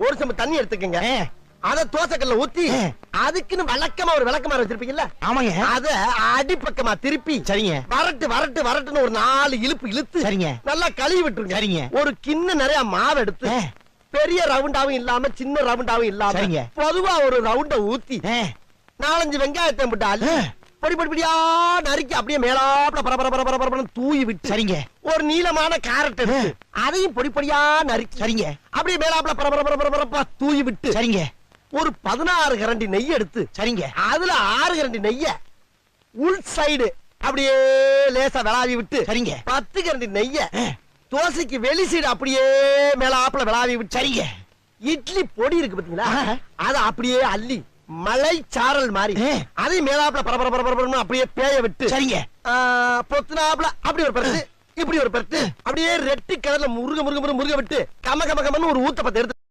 ஒரு சம்பு தண்ணி எடுத்துக்கங்க. அத தோசைக்கல்ல ஊத்தி அதுக்குன்னு வழக்கமா ஒரு விளக்கமாறு வச்சிருப்பீங்கல்ல? ஆமாங்க. அத அடிப்பக்கமா திருப்பி சரிங்க. வரட்டு வரட்டு வரட்டுன்னு ஒரு 4 இழுப்பு இழுத்து சரிங்க. நல்லா கழுவி விட்டுருங்க. சரிங்க. ஒரு கிண்ண நிறைய மாவு எடுத்து பெரிய ரவுண்டாவும் இல்லாம சின்ன ரவுண்டாவும் இல்லாம சரிங்க. பொதுவா ஒரு ரவுண்ட ஊத்தி 4-5 வெங்காயத்தை போட்டு அள்ளி பொடி பொடி பொடியா நறுக்கி அப்படியே மேலாப்ல பரபரன்னு தூவி விட்டு சரிங்க. ஒரு நீளமான கேரட் எடுத்து அதையும் பொடி பொடியா நறுக்கி சரிங்க. அப்படியே மேலாப்ல பரபரப்பா தூவி விட்டு சரிங்க. ஒரு 16 கரண்டி நெய் எடுத்து சரிங்க. அதுல 6 கரண்டி நெய்ய உள் சைடு அப்படியே லேசா விளாவி விட்டு சரிங்க. 10 கரண்டி நெய்ய தோசைக்கு வெளி சைடு அப்படியே மேலாப்ல விளாவி விட்டு சரிங்க. இட்லி பொடி இருக்கு பாத்தீங்களா? அத அப்படியே அள்ளி மலை சாரல் மாதிரி அதை மேலாப்ல பரபரன்னு அப்படியே பேய விட்டு சரிங்க. பொத்துனாப்ல அப்படி ஒரு பருத்து இப்படி ஒரு பருத்து அப்படியே ரெட்டு கலர்ல முருக விட்டு கம கமன்னு ஒரு ஊத்தப்பத்தை எடுத்து